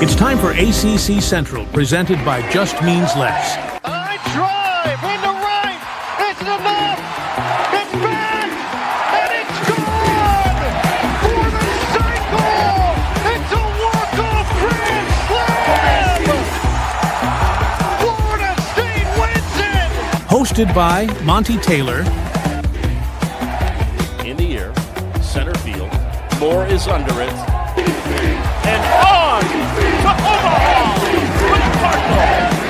It's time for ACC Central, presented by Just Means Less. I drive into right. It's enough. It's back. And it's gone for the cycle. It's a walk-off grand slam. Florida State wins it. Hosted by Monty Taylor. In the air, center field. Moore is under it. And on to Omaha for the Cardinals.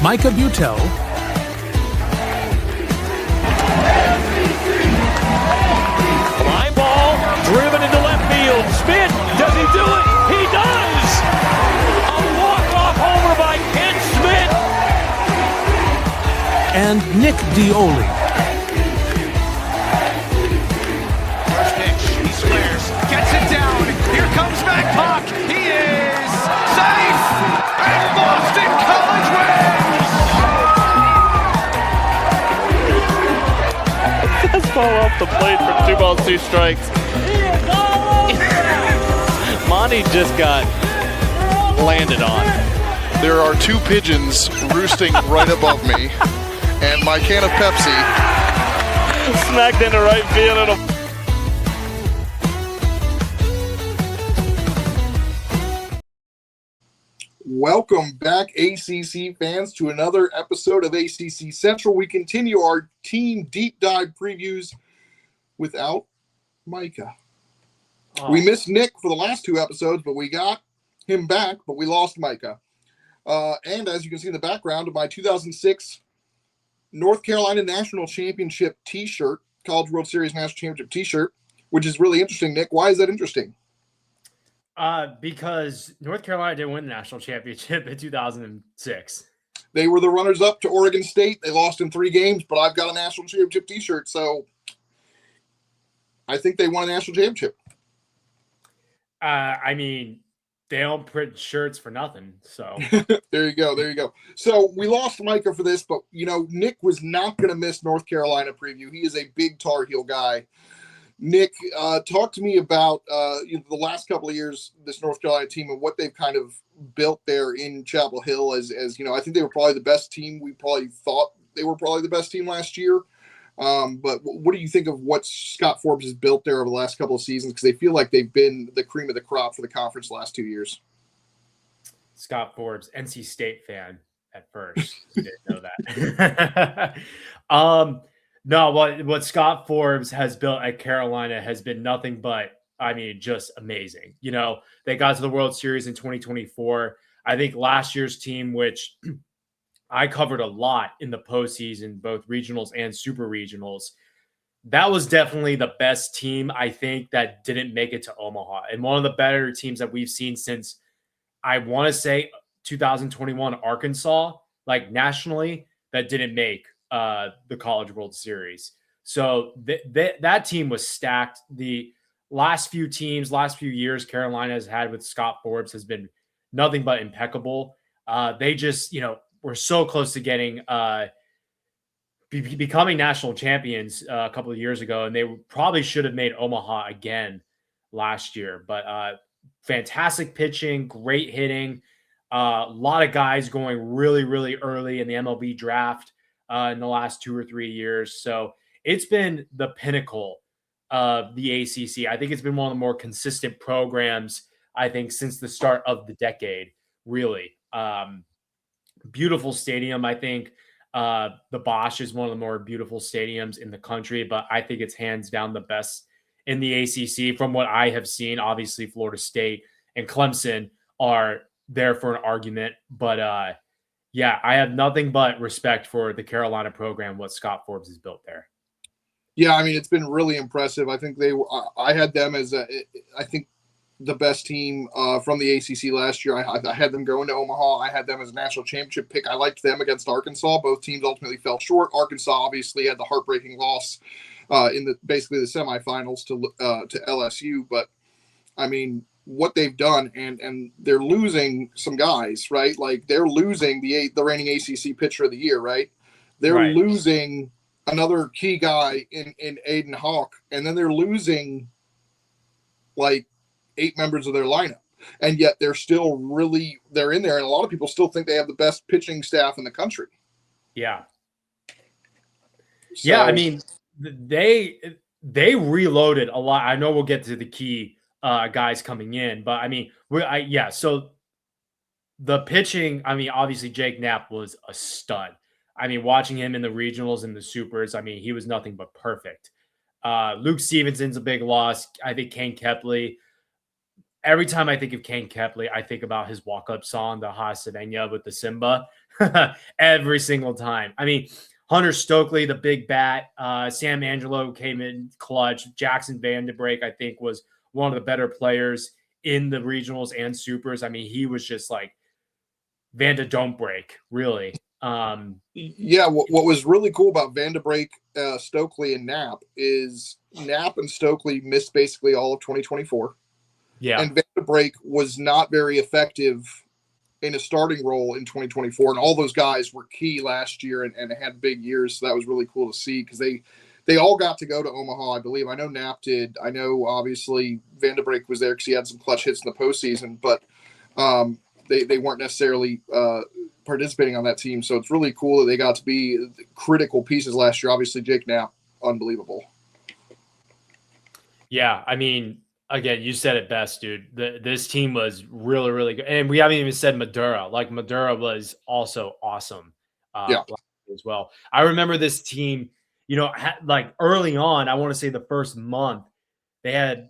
Micah Butel. Fly ball driven into left field. Spin. Does he do it? He does. A walk-off homer by Ken Smith. And Nick Dioli. Gets it down. Here comes Puck. He is safe. And Boston College wins. Fastball off the plate for 2 balls, 2 strikes. Monty just got landed on. There are 2 pigeons roosting right above me, and my can of Pepsi Smacked into right field. It'll Welcome back, ACC fans, to another episode of ACC Central. We continue our team deep dive previews without Micah. We missed Nick for the last 2 episodes, but we got him back, but we lost Micah. And as you can see in the background of my 2006 North Carolina National Championship t-shirt, College World Series National Championship t-shirt, which is really interesting. Nick, why is that interesting? Because North Carolina didn't win the national championship in 2006. They were the runners-up to Oregon State. They lost in 3 games, but I've got a national championship t-shirt, so I think they won a national championship. I mean, they don't print shirts for nothing, so. There you go. So we lost Micah for this, but, Nick was not going to miss North Carolina preview. He is a big Tar Heel guy. Nick, talk to me about the last couple of years, this North Carolina team and what they've kind of built there in Chapel Hill. As I think they were probably the best team. We probably thought they were probably the best team last year. But what do you think of what Scott Forbes has built there over the last couple of seasons? Because they feel like they've been the cream of the crop for the conference the last 2 years. Scott Forbes, NC State fan at first. You didn't know that. No, what Scott Forbes has built at Carolina has been nothing but, just amazing. They got to the World Series in 2024. I think last year's team, which I covered a lot in the postseason, both regionals and super regionals, that was definitely the best team, I think, that didn't make it to Omaha. And one of the better teams that we've seen since, I want to say, 2021 Arkansas, like nationally, that didn't make the College World Series. So that team was stacked. The last few years Carolina has had with Scott Forbes has been nothing but impeccable. They just, were so close to getting becoming national champions a couple of years ago, and they probably should have made Omaha again last year. But fantastic pitching, great hitting, a lot of guys going really, really early in the MLB draft in the last 2 or 3 years. So it's been the pinnacle of the ACC. I think it's been one of the more consistent programs, I think, since the start of the decade, really. Beautiful stadium. I think the Bosch is one of the more beautiful stadiums in the country, but I think it's hands down the best in the ACC from what I have seen. Obviously, Florida State and Clemson are there for an argument, but yeah, I have nothing but respect for the Carolina program, what Scott Forbes has built there. Yeah, it's been really impressive. I think I had them as the best team from the ACC last year. I had them going to Omaha. I had them as a national championship pick. I liked them against Arkansas. Both teams ultimately fell short. Arkansas obviously had the heartbreaking loss in basically the semifinals to LSU. But what they've done, and they're losing some guys, right? Like they're losing the reigning ACC pitcher of the year, right? They're losing another key guy in Aiden Hawk, and then they're losing like 8 members of their lineup. And yet they're in there. And a lot of people still think they have the best pitching staff in the country. Yeah. So, Yeah. I mean, they reloaded a lot. I know we'll get to the key guys coming in, but I mean, so the pitching, I mean, obviously Jake Knapp was a stud. I mean, watching him in the regionals and the supers, I mean, he was nothing but perfect. Luke Stevenson's a big loss. I think Kane Kepley. Every time I think of Kane Kepley, I think about his walk-up song, the Hasadenya with the Simba. Every single time. I mean, Hunter Stokely, the big bat. Sam Angelo came in clutch. Jackson Vandenbrake, I think, was one of the better players in the regionals and supers. I mean, he was just like Vanda don't break, really. What was really cool about Vandenbrake, Stokely, and Knapp is Knapp and Stokely missed basically all of 2024. Yeah. And Vandenbrake was not very effective in a starting role in 2024. And all those guys were key last year and had big years. So that was really cool to see because they all got to go to Omaha, I believe. I know Knapp did. I know, obviously, Vandenbrake was there because he had some clutch hits in the postseason. But they weren't necessarily participating on that team. So it's really cool that they got to be critical pieces last year. Obviously, Jake Knapp, unbelievable. Yeah, I mean, again, you said it best, dude. This team was really, really good. And we haven't even said Madura. Like, Madura was also awesome as well. I remember this team, like early on, I want to say the first month, they had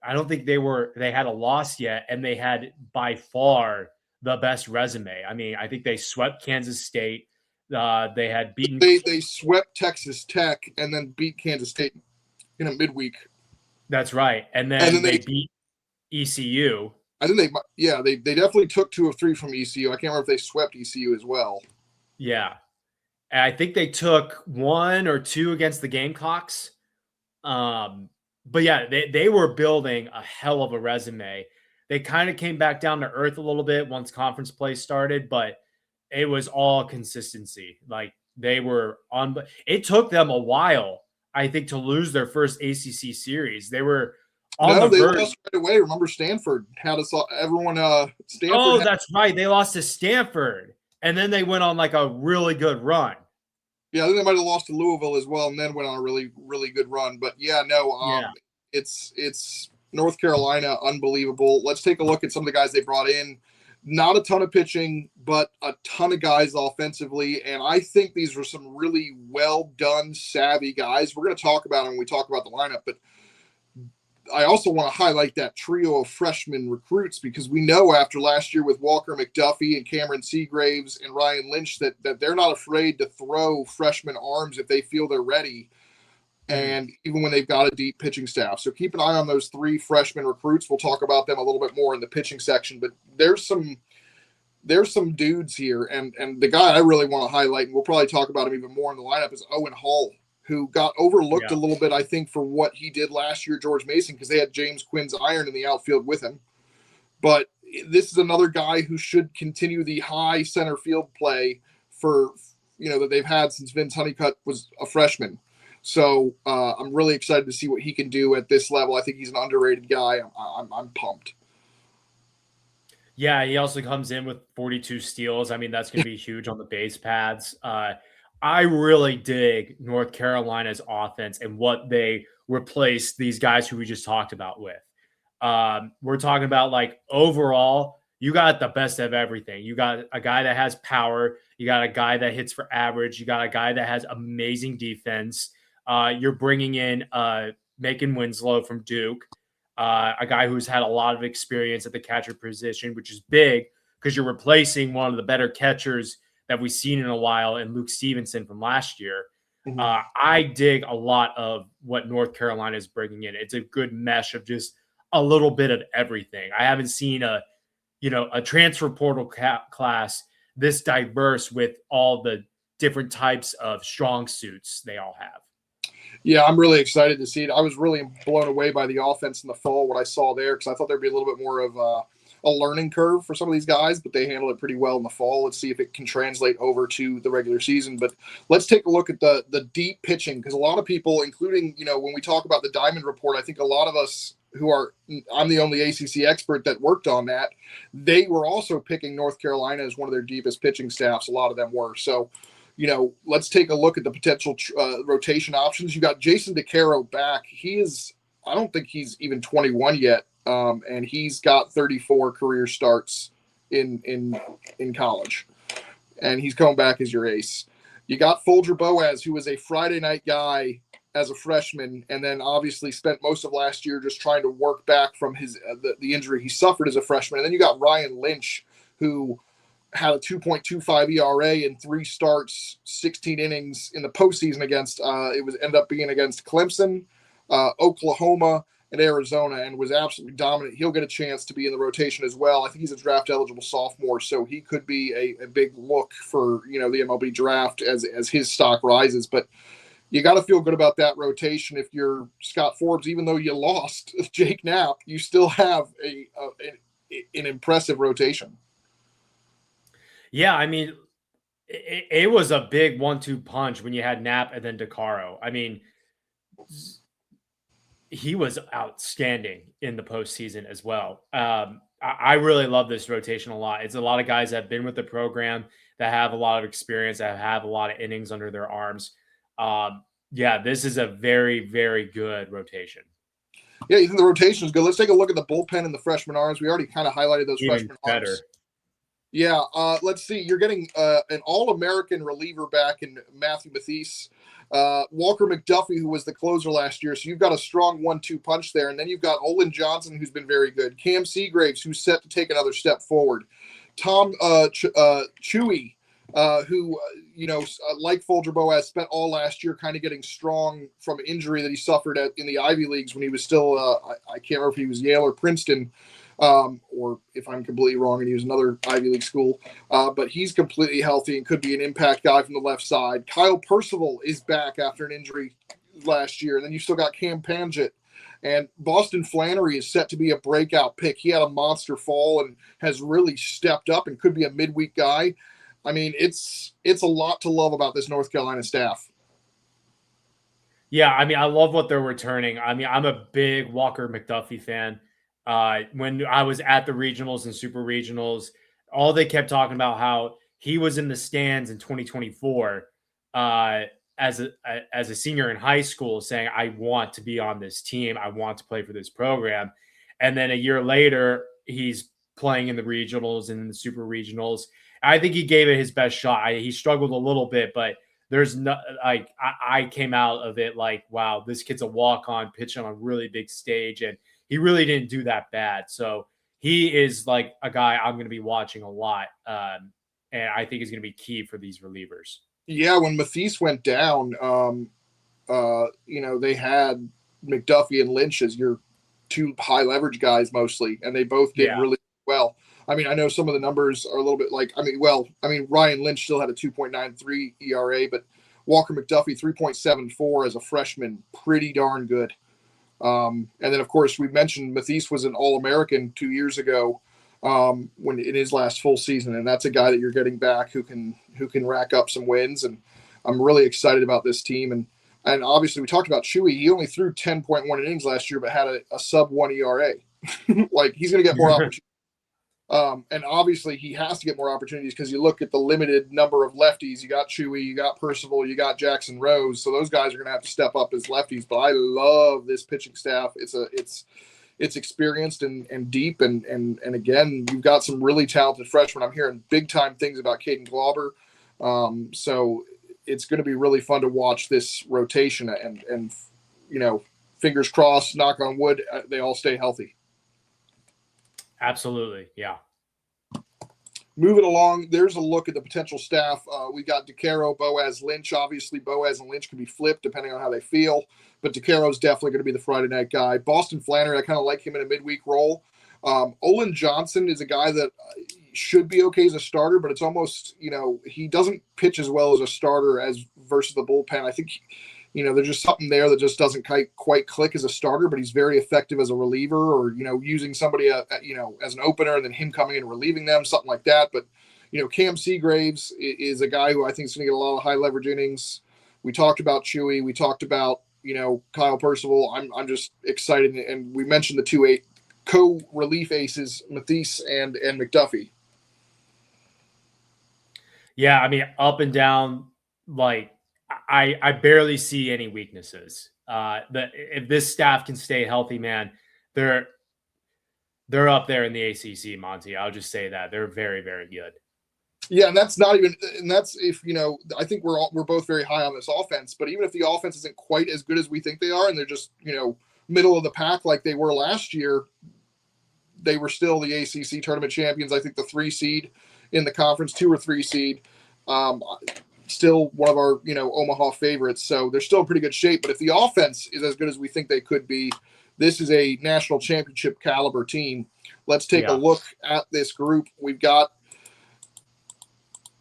I don't think they had a loss yet, and they had by far the best resume. I mean, I think they swept Kansas State. They had beaten. They swept Texas Tech and then beat Kansas State in a midweek. That's right, and then they beat ECU. I think they definitely took 2 of 3 from ECU. I can't remember if they swept ECU as well. Yeah, and I think they took 1 or 2 against the Gamecocks. But yeah, they were building a hell of a resume. They kind of came back down to earth a little bit once conference play started, but it was all consistency. Like they were on. It took them a while, I think, to lose their first ACC series. They were on the verge. Lost right away. Remember Stanford had us all, everyone. Stanford. Oh, that's right. They lost to Stanford, and then they went on like a really good run. Yeah, I think they might have lost to Louisville as well, and then went on a really, really good run. But it's North Carolina, unbelievable. Let's take a look at some of the guys they brought in. Not a ton of pitching, but a ton of guys offensively, and I think these were some really well done, savvy guys. We're going to talk about them when we talk about the lineup, but I also want to highlight that trio of freshman recruits because we know after last year with Walker McDuffie and Cameron Seagraves and Ryan Lynch that they're not afraid to throw freshman arms if they feel they're ready, and even when they've got a deep pitching staff. So keep an eye on those 3 freshman recruits. We'll talk about them a little bit more in the pitching section, but there's some dudes here, and the guy I really want to highlight, and we'll probably talk about him even more in the lineup, is Owen Hull, who got overlooked a little bit, I think, for what he did last year, George Mason, because they had James Quinn's iron in the outfield with him. But this is another guy who should continue the high center field play that they've had since Vince Honeycutt was a freshman. So I'm really excited to see what he can do at this level. I think he's an underrated guy. I'm pumped. Yeah, he also comes in with 42 steals. I mean, that's going to be huge on the base paths. I really dig North Carolina's offense and what they replaced these guys who we just talked about with. We're talking about, like, overall, you got the best of everything. You got a guy that has power. You got a guy that hits for average. You got a guy that has amazing defense. You're bringing in Macon Winslow from Duke, a guy who's had a lot of experience at the catcher position, which is big because you're replacing one of the better catchers that we've seen in a while in Luke Stevenson from last year. Mm-hmm. I dig a lot of what North Carolina is bringing in. It's a good mesh of just a little bit of everything. I haven't seen a transfer portal class this diverse with all the different types of strong suits they all have. Yeah, I'm really excited to see it. I was really blown away by the offense in the fall, what I saw there, because I thought there'd be a little bit more of a learning curve for some of these guys, but they handled it pretty well in the fall. Let's see if it can translate over to the regular season. But let's take a look at the deep pitching, because a lot of people, including, when we talk about the Diamond Report, I think a lot of us I'm the only ACC expert that worked on that. They were also picking North Carolina as one of their deepest pitching staffs. A lot of them were. So, let's take a look at the potential rotation options. You got Jason DeCaro back. I don't think he's even 21 yet. And he's got 34 career starts in college. And he's coming back as your ace. You got Folger Boaz, who was a Friday night guy as a freshman, and then obviously spent most of last year just trying to work back from his the injury he suffered as a freshman. And then you got Ryan Lynch, who had a 2.25 ERA in 3 starts, 16 innings in the postseason against ended up being against Clemson, Oklahoma, and Arizona, and was absolutely dominant. He'll get a chance to be in the rotation as well. I think he's a draft eligible sophomore, so he could be a big look for the MLB draft as his stock rises. But you got to feel good about that rotation. If you're Scott Forbes, even though you lost Jake Knapp, you still have an impressive rotation. Yeah, I mean, it was a big 1-2 punch when you had Knapp and then DeCaro. I mean, he was outstanding in the postseason as well. I really love this rotation a lot. It's a lot of guys that have been with the program, that have a lot of experience, that have a lot of innings under their arms. This is a very, very good rotation. Yeah, you think the rotation is good. Let's take a look at the bullpen and the freshman arms. We already kind of highlighted those Even freshman better. arms. Yeah, let's see. You're getting an All-American reliever back in Matthew Mathis. Walker McDuffie, who was the closer last year. So you've got a strong 1-2 punch there. And then you've got Olin Johnson, who's been very good. Cam Seagraves, who's set to take another step forward. Tom Chewy, who, like Folger Boaz, spent all last year kind of getting strong from injury that he suffered in the Ivy Leagues when he was still, I can't remember if he was Yale or Princeton. Or if I'm completely wrong and he was another Ivy League school, but he's completely healthy and could be an impact guy from the left side. Kyle Percival is back after an injury last year. And then you still got Cam Panget, and Boston Flannery is set to be a breakout pick. He had a monster fall and has really stepped up and could be a midweek guy. I mean, it's a lot to love about this North Carolina staff. Yeah, I mean, I love what they're returning. I mean, I'm a big Walker McDuffie fan. When I was at the regionals and super regionals, all they kept talking about how he was in the stands in 2024 as a senior in high school saying, I want to be on this team. I want to play for this program. And then a year later, he's playing in the regionals and the super regionals. I think he gave it his best shot. He struggled a little bit, but there's no, I came out of it like, wow, this kid's a walk-on pitching on a really big stage. And he really didn't do that bad. So he is like a guy I'm going to be watching a lot. And I think is going to be key for these relievers. Yeah, when Mathis went down, they had McDuffie and Lynch as your 2 high leverage guys mostly, and they both did really well. I mean, I know some of the numbers are a little bit Ryan Lynch still had a 2.93 ERA, but Walker McDuffie 3.74 as a freshman, pretty darn good. And then, of course, we mentioned Mathis was an All-American 2 years ago when in his last full season, and that's a guy that you're getting back who can rack up some wins. And I'm really excited about this team. And obviously, we talked about Chewy. He only threw 10.1 innings last year, but had a sub-1 ERA. Like, he's going to get more opportunities. And obviously, he has to get more opportunities because you look at the limited number of lefties. You got Chewy, you got Percival, you got Jackson Rose. So those guys are going to have to step up as lefties. But I love this pitching staff. It's experienced and deep. And again, you've got some really talented freshmen. I'm hearing big time things about Caden Glauber. So it's going to be really fun to watch this rotation and fingers crossed, knock on wood, they all stay healthy. Absolutely. Yeah. Moving along, there's a look at the potential staff. We got DeCaro, Boaz, Lynch. Obviously, Boaz and Lynch can be flipped depending on how they feel, but DeCaro's definitely going to be the Friday night guy. Boston Flannery, I kind of like him in a midweek role. Olin Johnson is a guy that should be okay as a starter, but it's almost, he doesn't pitch as well as a starter as versus the bullpen. I think, there's just something there that just doesn't quite click as a starter, but he's very effective as a reliever or, using somebody, as an opener and then him coming in and relieving them, something like that. But, Cam Seagraves is a guy who I think is going to get a lot of high leverage innings. We talked about Chewy. We talked about Kyle Percival. I'm just excited. And we mentioned the two co-relief aces, Matisse and McDuffie. Yeah, I mean, up and down, like I barely see any weaknesses. If this staff can stay healthy, man, they're up there in the ACC, Monty. I'll just say that they're very, very good. Yeah, and that's not even, and that's if I think we're both very high on this offense. But even if the offense isn't quite as good as we think they are, and they're just middle of the pack like they were last year, they were still the ACC tournament champions. I think the 3 seed in the conference, 2 or 3 seed. Still one of our, Omaha favorites. So they're still in pretty good shape. But if the offense is as good as we think they could be, this is a national championship caliber team. Let's take a look at this group. We've got,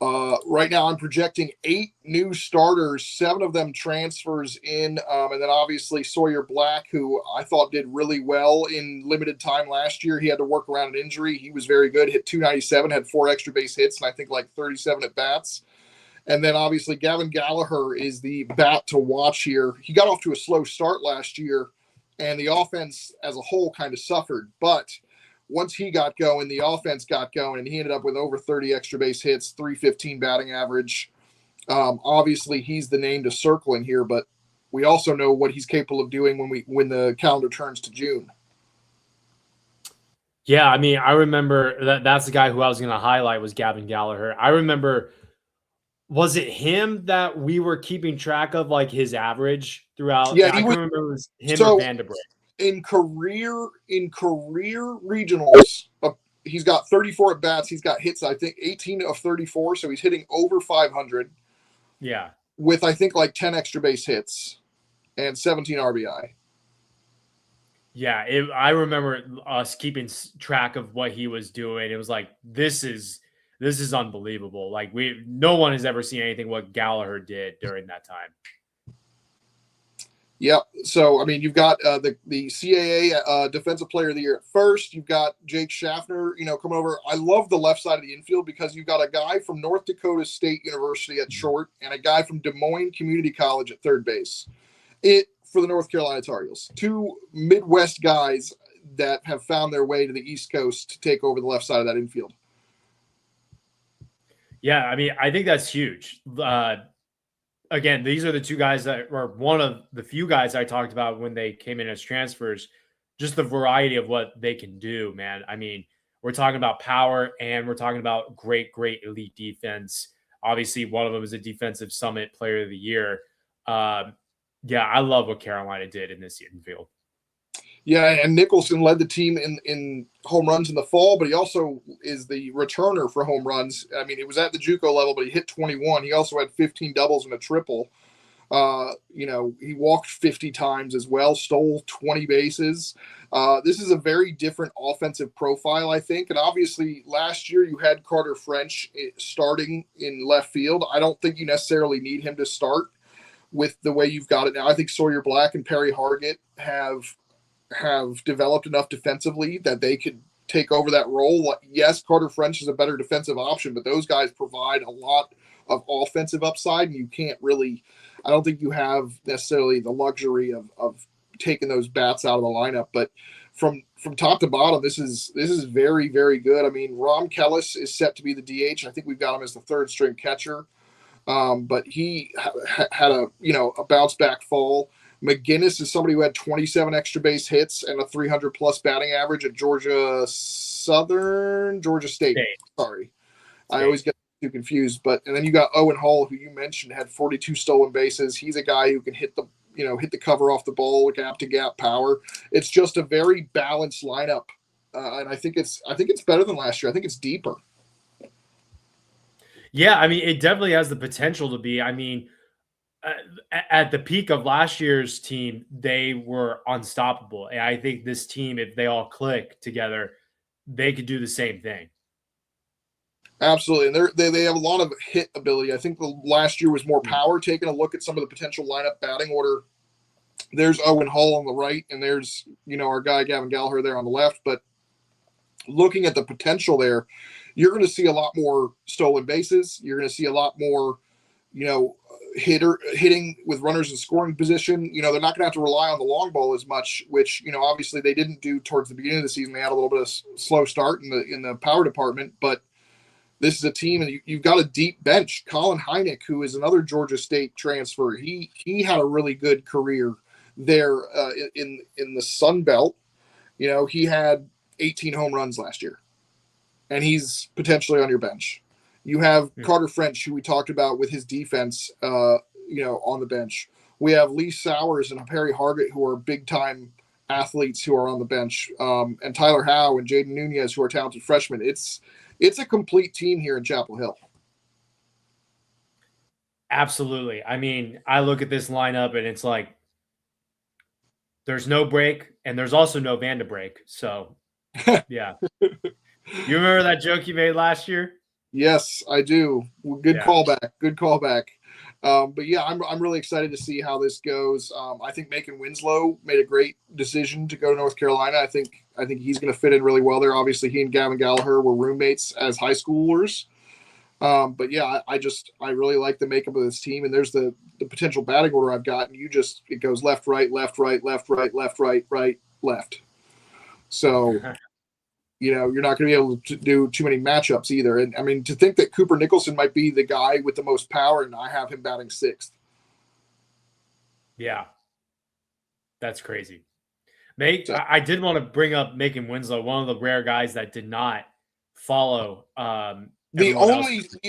right now I'm projecting 8 new starters, 7 of them transfers in. And then obviously Sawyer Black, who I thought did really well in limited time last year. He had to work around an injury. He was very good, hit 297, had 4 extra base hits, and I think like 37 at bats. And then obviously Gavin Gallagher is the bat to watch here. He got off to a slow start last year, and the offense as a whole kind of suffered. But once he got going, the offense got going, and he ended up with over 30 extra base hits, 315 batting average. Obviously, he's the name to circle in here, but we also know what he's capable of doing when the calendar turns to June. Yeah, I mean, I remember that's the guy who I was going to highlight was Gavin Gallagher. I remember, was it him that we were keeping track of, like, his average throughout? Yeah, I can remember it was him or Vanderbilt. In career regionals, he's got 34 at bats. He's got hits, I think, 18 of 34. So he's hitting over 500. Yeah. With, I think, like 10 extra base hits and 17 RBI. Yeah. I remember us keeping track of what he was doing. It was like, this is unbelievable. Like no one has ever seen anything what Gallagher did during that time. Yep. So, I mean, you've got the CAA Defensive Player of the Year at first. You've got Jake Schaffner, coming over. I love the left side of the infield because you've got a guy from North Dakota State University at short and a guy from Des Moines Community College at third base. For the North Carolina Tar Heels. 2 Midwest guys that have found their way to the East Coast to take over the left side of that infield. Yeah, I mean, I think that's huge. Again, these are the 2 guys that are one of the few guys I talked about when they came in as transfers, just the variety of what they can do, man. I mean, we're talking about power and we're talking about great elite defense. Obviously, one of them is a Defensive Summit Player of the Year. Yeah, I love what Carolina did in this infield. Yeah, and Nicholson led the team in home runs in the fall, but he also is the returner for home runs. I mean, it was at the JUCO level, but he hit 21. He also had 15 doubles and a triple. He walked 50 times as well, stole 20 bases. This is a very different offensive profile, I think. And obviously, last year you had Carter French starting in left field. I don't think you necessarily need him to start with the way you've got it now. I think Sawyer Black and Perry Hargett have developed enough defensively that they could take over that role. Yes, Carter French is a better defensive option, but those guys provide a lot of offensive upside, and you can't really – I don't think you have necessarily the luxury of taking those bats out of the lineup. But from top to bottom, this is very, very good. I mean, Rom Kellis is set to be the DH. I think we've got him as the third-string catcher. But he had a bounce-back fall. McGinnis is somebody who had 27 extra base hits and a 300-plus batting average at Georgia State. Sorry. I always get too confused. And then you got Owen Hall, who you mentioned, had 42 stolen bases. He's a guy who can hit the cover off the ball, gap-to-gap power. It's just a very balanced lineup, and I think it's better than last year. I think it's deeper. Yeah, I mean, it definitely has the potential to be. I mean, at the peak of last year's team, they were unstoppable. And I think this team, if they all click together, they could do the same thing. Absolutely. And they have a lot of hit ability. I think the last year was more power. Taking a look at some of the potential lineup batting order, there's Owen Hall on the right, and there's, our guy Gavin Gallagher there on the left. But looking at the potential there, you're going to see a lot more stolen bases. You're going to see a lot more, hitting with runners in scoring position. You know, they're not going to have to rely on the long ball as much, which, you know, obviously they didn't do towards the beginning of the season. They had a little bit of slow start in the power department, but this is a team, and you've got a deep bench. Colin Heineck, who is another Georgia State transfer, he had a really good career there in the Sun Belt. You know, he had 18 home runs last year, and he's potentially on your bench. You have Carter French, who we talked about with his defense, you know, on the bench. We have Lee Sowers and Perry Hargett, who are big-time athletes who are on the bench, and Tyler Howe and Jaden Nunez, who are talented freshmen. It's a complete team here in Chapel Hill. Absolutely. I mean, I look at this lineup and it's like there's no break, and there's also no Van de Break. So, yeah. You remember that joke you made last year? Yes, I do. Good callback. Good callback. But yeah, I'm really excited to see how this goes. I think Macon Winslow made a great decision to go to North Carolina. I think he's going to fit in really well there. Obviously, he and Gavin Gallagher were roommates as high schoolers. But yeah, I really like the makeup of this team. And there's the potential batting order I've got. And it goes left, right, left, right, left, right, left, right, right, left. So, you know, you're not going to be able to do too many matchups either. And I mean, to think that Cooper Nicholson might be the guy with the most power, and I have him batting 6th. Yeah. That's crazy. I did want to bring up Macon Winslow, one of the rare guys that did not follow. The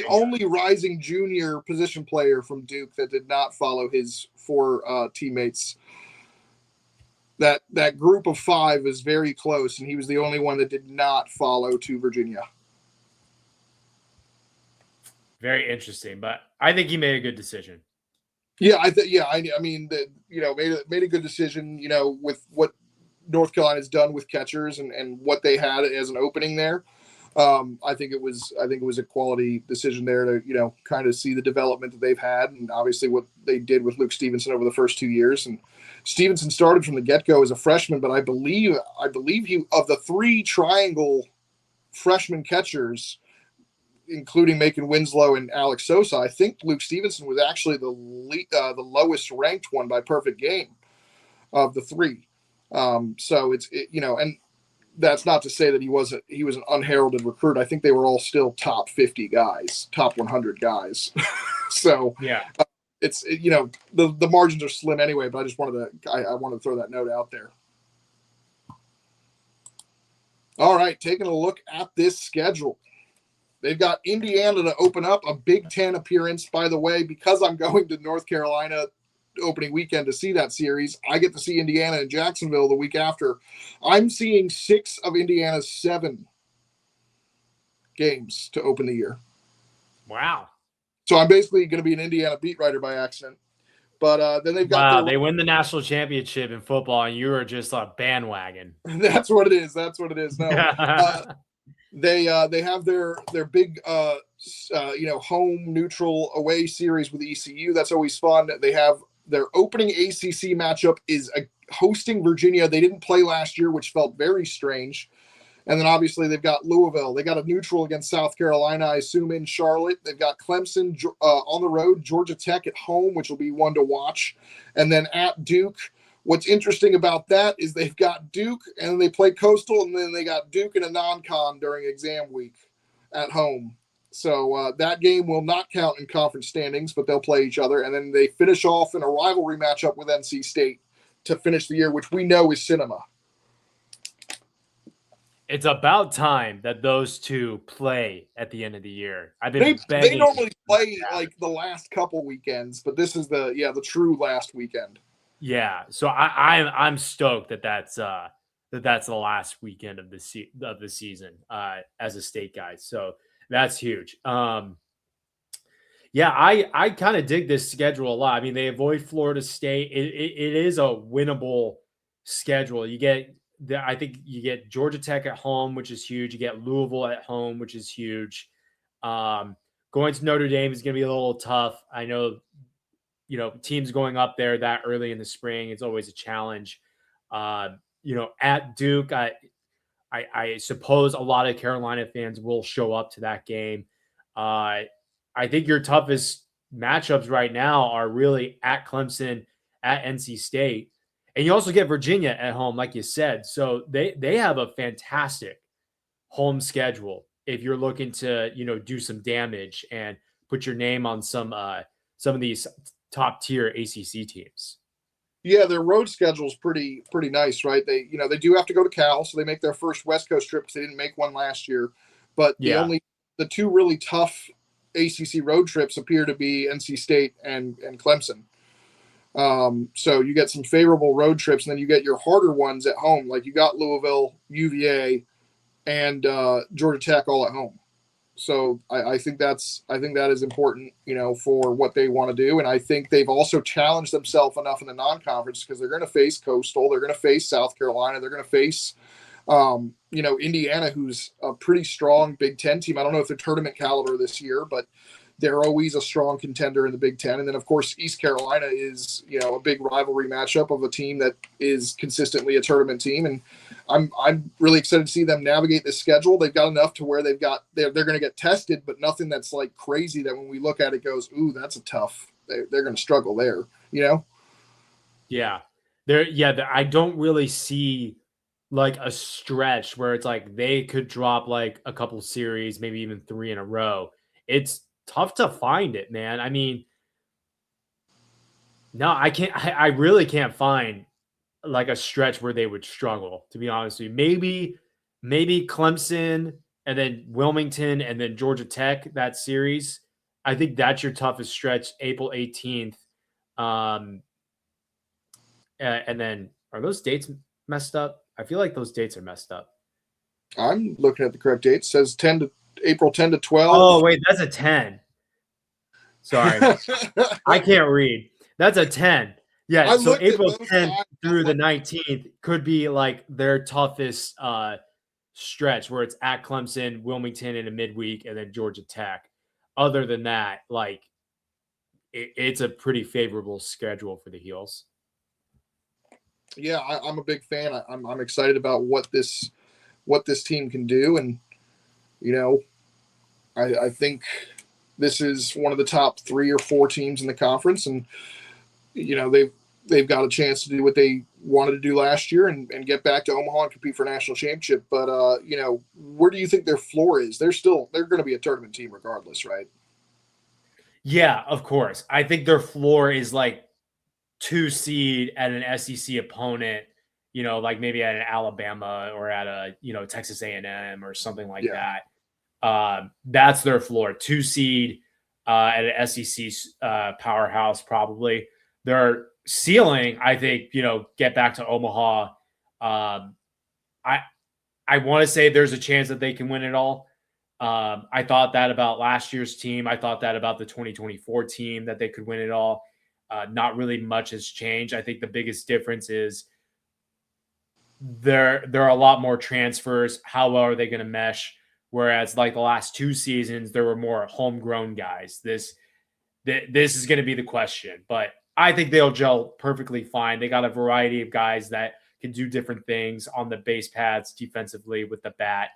only rising junior position player from Duke that did not follow his 4 teammates. That group of 5 is very close, and he was the only one that did not follow to Virginia. Very interesting, but I think he made a good decision. Yeah, I mean, you know, made a good decision. You know, with what North Carolina's done with catchers and what they had as an opening there. I think it was a quality decision there to, you know, kind of see the development that they've had, and obviously what they did with Luke Stevenson over the first 2 years. And Stevenson started from the get-go as a freshman, but I believe he, of the 3 triangle freshman catchers, including Macon Winslow and Alex Sosa, I think Luke Stevenson was actually the lowest ranked one by perfect game of the 3. So you know, and that's not to say that he was an unheralded recruit. I think they were all still top 50 guys, top 100 guys. So yeah, you know, the margins are slim anyway, but I just wanted to throw that note out there. All right, taking a look at this schedule. They've got Indiana to open up, a Big Ten appearance. By the way, because I'm going to North Carolina opening weekend to see that series, I get to see Indiana and Jacksonville the week after. I'm seeing 6 of Indiana's 7 games to open the year. Wow. So I'm basically going to be an Indiana beat writer by accident. But then they've got they win the national championship in football, and you are just a bandwagon. That's what it is. No, they have their big you know, home neutral away series with ECU. That's always fun. They have their opening ACC matchup is hosting Virginia. They didn't play last year, which felt very strange. And then obviously they've got Louisville. They got a neutral against South Carolina, I assume, in Charlotte. They've got Clemson on the road, Georgia Tech at home, which will be one to watch. And then at Duke. What's interesting about that is they've got Duke, and they play Coastal, and then they got Duke in a non-con during exam week at home. So that game will not count in conference standings, but they'll play each other. And then they finish off in a rivalry matchup with NC State to finish the year, which we know is cinema. It's about time that those two play at the end of the year. I've been they normally play like the last couple weekends, but this is the true last weekend. Yeah, so I'm stoked that's the last weekend of the season as a state guy. So that's huge. Yeah, I kind of dig this schedule a lot. I mean, they avoid Florida State. It is a winnable schedule. I think you get Georgia Tech at home, which is huge. You get Louisville at home, which is huge. Going to Notre Dame is going to be a little tough. I know, you know, teams going up there that early in the spring, it's always a challenge. You know, at Duke, I suppose a lot of Carolina fans will show up to that game. I think your toughest matchups right now are really at Clemson, at NC State. And you also get Virginia at home, like you said. So they have a fantastic home schedule if you're looking to, do some damage and put your name on some of these top tier ACC teams. Yeah, their road schedule is pretty nice, right? They do have to go to Cal, so they make their first West Coast trip because they didn't make one last year. But the two really tough ACC road trips appear to be NC State and Clemson. So you get some favorable road trips, and then you get your harder ones at home. Like you got Louisville, UVA, and Georgia Tech all at home. So I think that is important, for what they want to do. And I think they've also challenged themselves enough in the non-conference because they're going to face Coastal, they're going to face South Carolina, they're going to face, Indiana, who's a pretty strong Big Ten team. I don't know if they're tournament caliber this year, but they're always a strong contender in the Big Ten. And then, of course, East Carolina is, a big rivalry matchup of a team that is consistently a tournament team. And I'm really excited to see them navigate this schedule. They've got enough to where they're going to get tested, but nothing that's like crazy that when we look at it goes, ooh, that's a tough. They're going to struggle there, Yeah, I don't really see like a stretch where it's like they could drop like a couple series, maybe even 3 in a row. It's tough to find it, man. I mean, no, I can't. I really can't find like a stretch where they would struggle, to be honest with you. Maybe Clemson and then Wilmington and then Georgia Tech, that series. I think that's your toughest stretch, April 18th. And then are those dates messed up? I feel like those dates are messed up. I'm looking at the correct date. It says April 10 to 12. Oh, wait, that's a 10. Sorry. I can't read. That's a 10. Yeah, so April 10th through the 19th could be like their toughest stretch where it's at Clemson, Wilmington in a midweek, and then Georgia Tech. Other than that, like it's a pretty favorable schedule for the Heels. Yeah, I'm a big fan. I'm excited about what this team can do, and I think this is one of the top 3 or 4 teams in the conference, and they've got a chance to do what they wanted to do last year and get back to Omaha and compete for a national championship. But where do you think their floor is? They're going to be a tournament team regardless, right? Yeah, of course. I think their floor is like 2 seed at an SEC opponent, like maybe at an Alabama or at a, Texas A&M or something like that. That's their floor. 2 seed at an SEC powerhouse, probably. Their ceiling, I think, get back to Omaha. I want to say there's a chance that they can win it all. I thought that about last year's team. I thought that about the 2024 team, that they could win it all. Not really much has changed. I think the biggest difference is there are a lot more transfers. How well are they going to mesh? Whereas like the last 2 seasons, there were more homegrown guys. This is going to be the question, but I think they'll gel perfectly fine. They got a variety of guys that can do different things on the base paths defensively with the bat.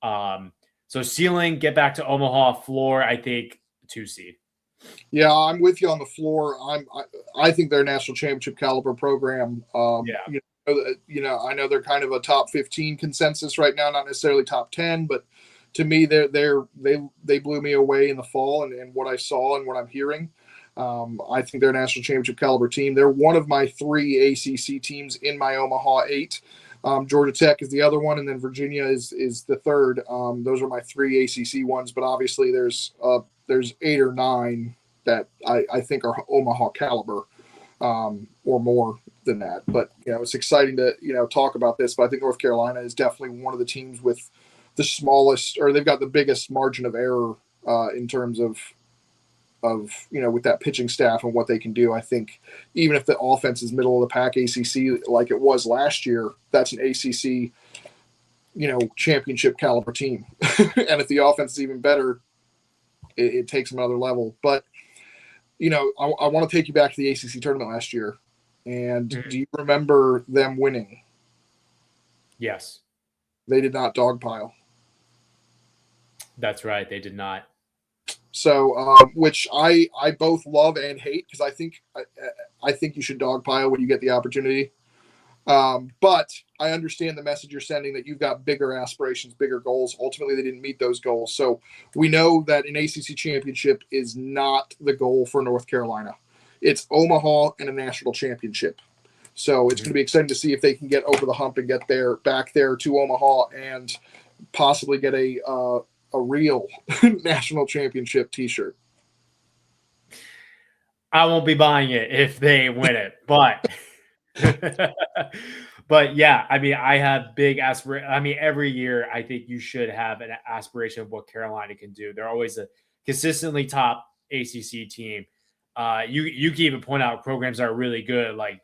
So ceiling, get back to Omaha. Floor, I think 2 seed. Yeah, I'm with you on the floor. I think they're a national championship caliber program. I know they're kind of a top 15 consensus right now, not necessarily top 10, but to me, they blew me away in the fall and what I saw and what I'm hearing. I think they're a national championship caliber team. They're one of my 3 ACC teams in my Omaha 8. Georgia Tech is the other one, and then Virginia is the third. Those are my 3 ACC ones, but obviously there's 8 or 9 that I think are Omaha caliber, or more than that. But it's exciting to talk about this. But I think North Carolina is definitely one of the teams with the smallest, or they've got the biggest margin of error in terms of with that pitching staff and what they can do. I think even if the offense is middle of the pack ACC like it was last year, that's an ACC championship caliber team. And if the offense is even better, it takes them another level. But I want to take you back to the ACC tournament last year. And do you remember them winning? Yes. They did not dogpile. That's right. They did not. So, which I both love and hate, because I think you should dogpile when you get the opportunity. But I understand the message you're sending, that you've got bigger aspirations, bigger goals. Ultimately, they didn't meet those goals. So we know that an ACC championship is not the goal for North Carolina. It's Omaha and a national championship. So it's going to be exciting to see if they can get over the hump and get back there to Omaha and possibly get a real national championship T-shirt. I won't be buying it if they win it, but but yeah, I mean, I have big aspirations. I mean, every year I think you should have an aspiration of what Carolina can do. They're always a consistently top ACC team. You can even point out programs that are really good, like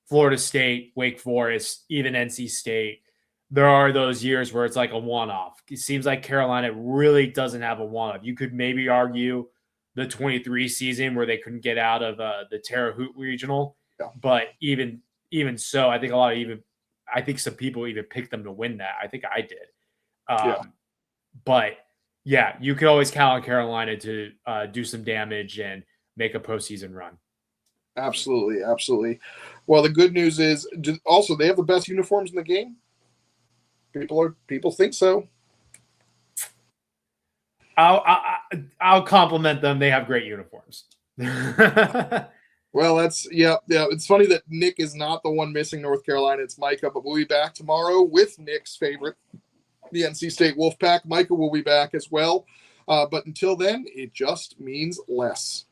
Florida State, Wake Forest, even NC State. There are those years where it's like a one-off. It seems like Carolina really doesn't have a one-off. You could maybe argue the 23 season where they couldn't get out of the Terre Haute Regional. Yeah. But even so, I think some people even picked them to win that. I think I did. But yeah, you could always count on Carolina to do some damage and make a postseason run. Absolutely, absolutely. Well, the good news is also they have the best uniforms in the game. People think so. I'll compliment them. They have great uniforms. Well, yeah. It's funny that Nick is not the one missing North Carolina. It's Micah, but we'll be back tomorrow with Nick's favorite, the NC State Wolfpack. Micah will be back as well. But until then, it just means less.